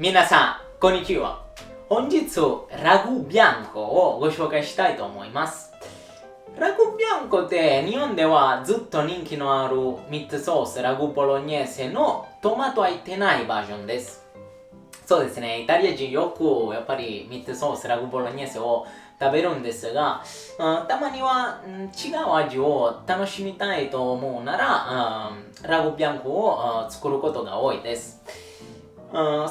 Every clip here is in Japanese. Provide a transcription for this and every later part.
皆さん、こんにちは。本日、ラグビアンコをご紹介したいと思います。ラグビアンコって日本ではずっと人気のあるミートソースラグボロニェーセのトマト入ってないバージョンです。そうですね、イタリア人よくやっぱりミートソースラグボロニェーセを食べるんですが、たまには、違う味を楽しみたいと思うなら、ラグビアンコを作ることが多いです。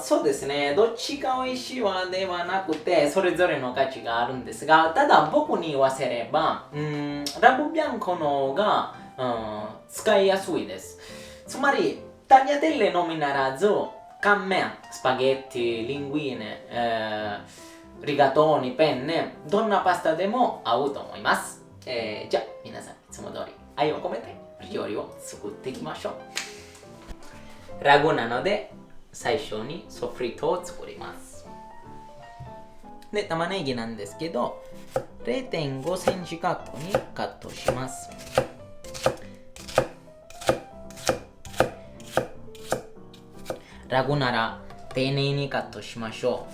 そうですね、どっちが美味しいわではなくて、それぞれの価値があるんですが、ただ僕に言わせれば、ラグビアンコの方が、使いやすいです。つまり、タリアテッレのみならず、乾麺、スパゲッティ、リングイネ、リガトーニ、ペンネ、どんなパスタでも合うと思います。じゃあ、皆さん、いつも通り愛を込めて料理を作っていきましょう。ラグなので、最初にソフリットを作ります。で、玉ねぎなんですけど、0.5 センチ角にカットします。ラグなら丁寧にカットしましょう。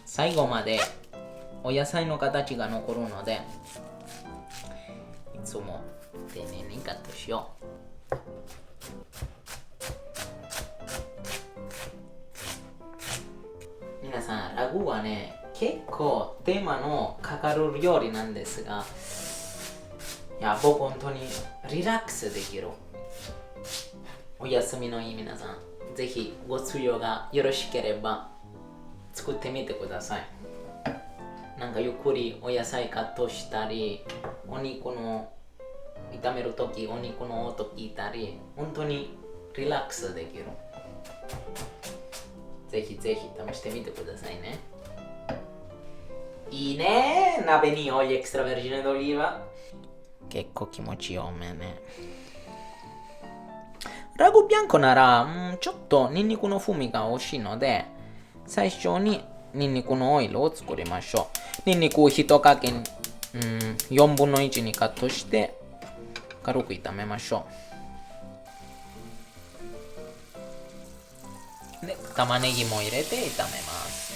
最後までお野菜の形が残るので、いつも丁寧にカットしよう。皆さん、ラグはね、結構手間のかかる料理なんですが、いや、僕本当にリラックスできる。お休みのいい皆さん、ぜひご都合がよろしければ作ってみてください。なんかゆっくりお野菜カットしたり、お肉の炒めるときお肉の音聞いたり、本当にリラックスできる。ぜひぜひ試してみてくださいね。いいね、鍋にオイルエクストラベルジネドリーバ。結構気持ちよめね。ラグビアンコなら、ちょっとニンニクの風味が欲しいので、最初にニンニクのオイルを作りましょう。ニンニクを1かけ、4分の1にカットして軽く炒めましょう。で、玉ねぎも入れて炒めます。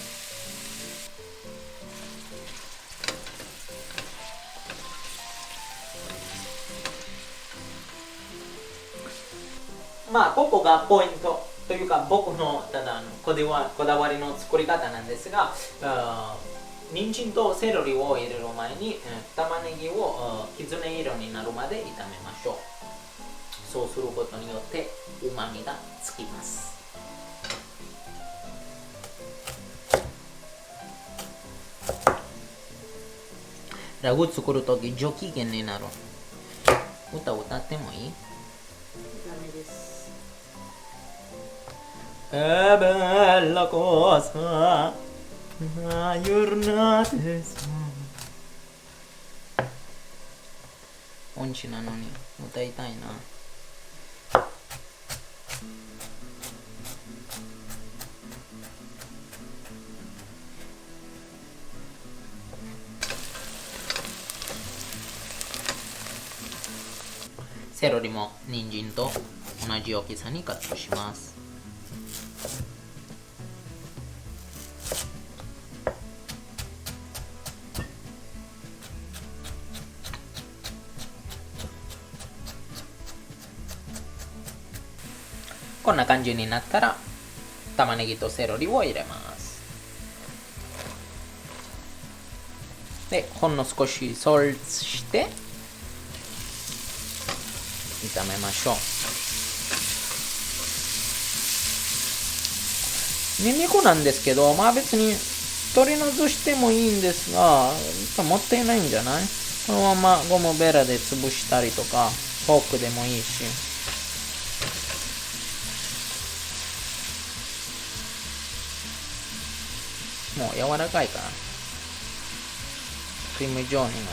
ここがポイントというか、僕のただのこだわりの作り方なんですが、人参とセロリを入れる前に、玉ねぎをきつね色になるまで炒めましょう。そうすることによってうまみがつきます。ラグ作るとき上機嫌になる。歌ってもいい？ダメです。È bella cosa una giornata音痴なのに歌いたいな。セロリも人参と同じ大きさにカットします。こんな感じになったら玉ねぎとセロリを入れます。で、ほんの少しソルツして炒めましょう。ニンニクなんですけど、別に取り除してもいいんですが、もったいないんじゃない？このままゴムベラで潰したりとか、フォークでもいいし。もう柔らかいからクリーム状になる。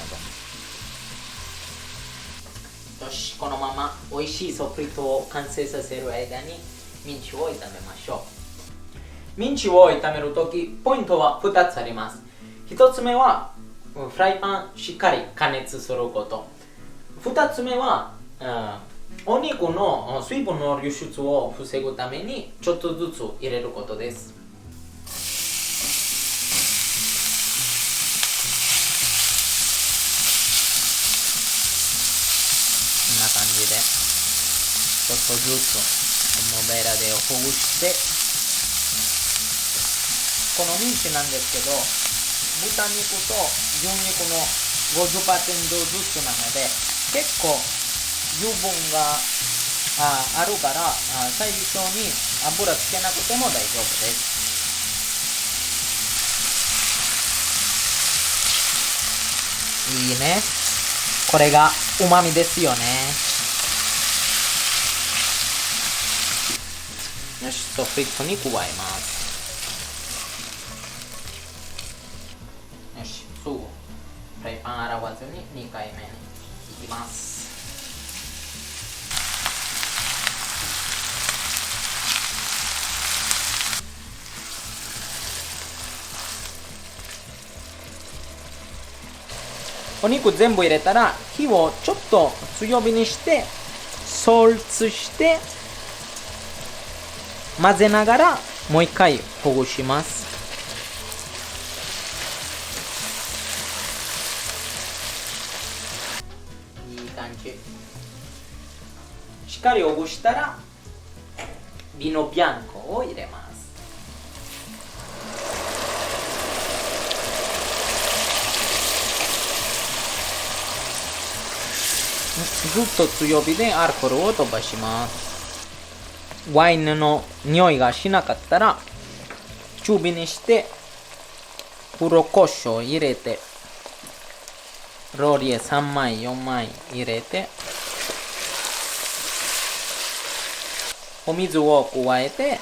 よし、このまま美味しいソフリットを完成させる間にミンチを炒めましょう。ミンチを炒めるとき、ポイントは2つあります。1つ目はフライパンしっかり加熱すること。2つ目はお肉の水分の流出を防ぐためにちょっとずつ入れることです。こんな感じでちょっとずつゴムベラでほぐして、このミンチなんですけど、豚肉と牛肉の 50% ずつなので結構油分があるから、最初に油つけなくても大丈夫です。いいね。これがうまみですよね。よし、ソフリットに加えます。よし、すぐフライパン洗わずに2回目にいきます。お肉全部入れたら火をちょっと強火にしてソルツして混ぜながらもう一回ほぐします。いい感じ。しっかりほぐしたらビノビアンコを入れます。ずっと強火でアルコールを飛ばします。ワインの匂いがしなかったら中火にして黒胡椒を入れて、ローリエ3枚4枚入れて、お水を加えて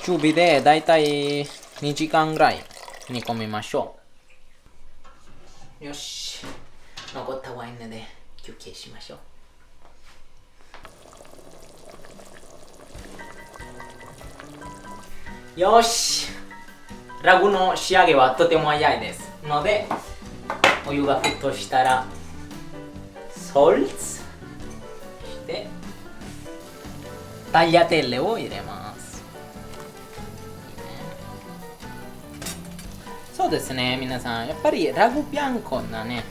中火でだいたい2時間ぐらい煮込みましょう。よし、残ったワインで休憩しましょう。よし、ラグの仕上げはとても早いですので、お湯が沸騰したらソルツしてタgliatelleテッレを入れます。そうですね、皆さんやっぱりラグビャンコなね、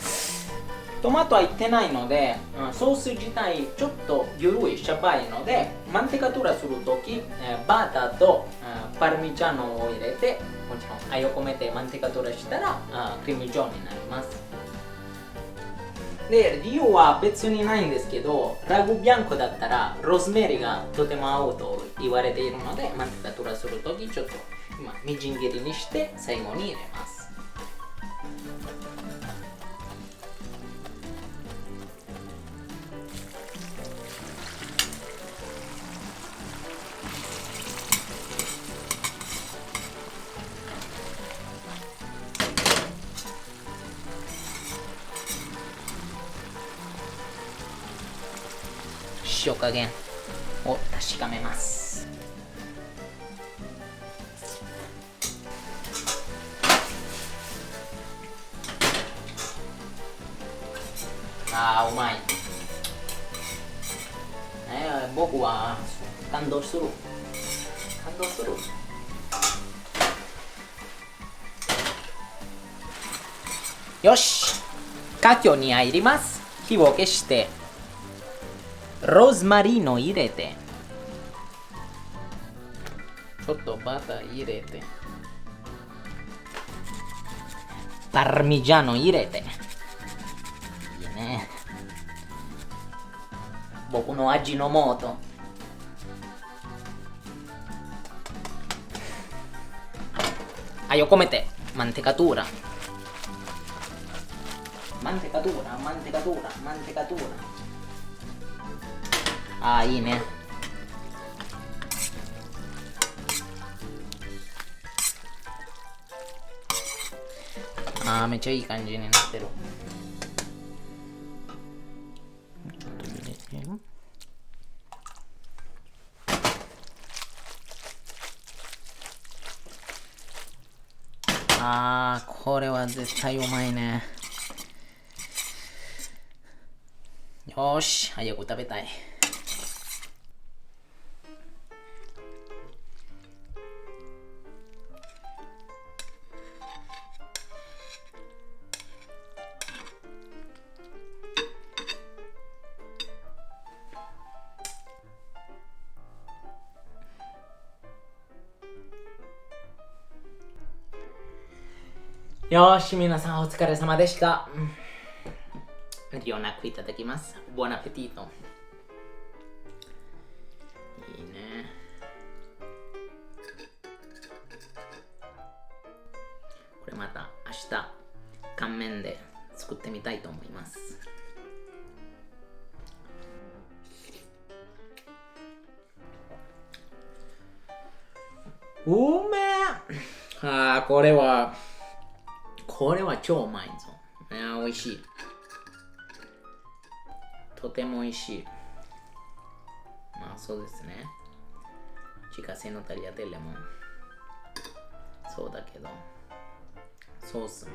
トマト入ってないので、ソース自体ちょっと緩いしょっぱいので、マンテカトゥラするとき、バターとパルミジャーノを入れて、もちろん愛を込めてマンテカトゥラしたらクリーム状になります。で、理由は別にないんですけど、ラグビャンコだったらローズメリーがとても合うと言われているので、マンテカトゥラするときちょっと今みじん切りにして最後に入れます。塩加減を確かめます。うまい。僕は感動する。よし、佳境に入ります。火を消してローズマリーノ入れて、ちょっとバター入れて、パルミジャーノ入れて、いいね。僕の味の素。愛を込めてマンテカトゥーラ。いいね。めっちゃいい感じになってる。ちょっと入れて。これは絶対うまいね。よーし、早く食べたい。よーし、皆さんお疲れ様でした。量なくいただきます。ボナペティート。いいね。これまた明日、乾麺で作ってみたいと思います。うめえ。これは超うまいぞ。美味しい。とても美味しい。まあそうですね。自家製のタリアテッレもそうだけど、ソースも。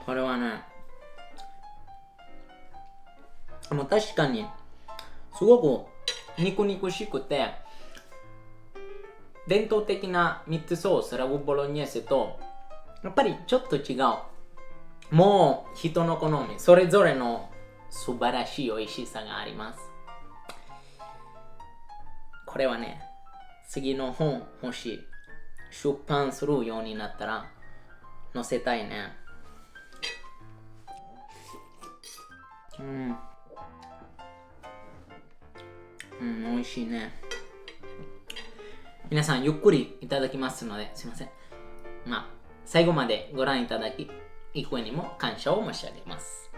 これはね、もう確かにすごく肉々しくて、伝統的なミットソースラグボロニェーセとやっぱりちょっと違う。もう人の好み、それぞれの素晴らしい美味しさがあります。これはね、次の本もし出版するようになったら載せたいね。美味しいね。皆さんゆっくりいただきますので、すいません。最後までご覧いただき、幾重にも感謝を申し上げます。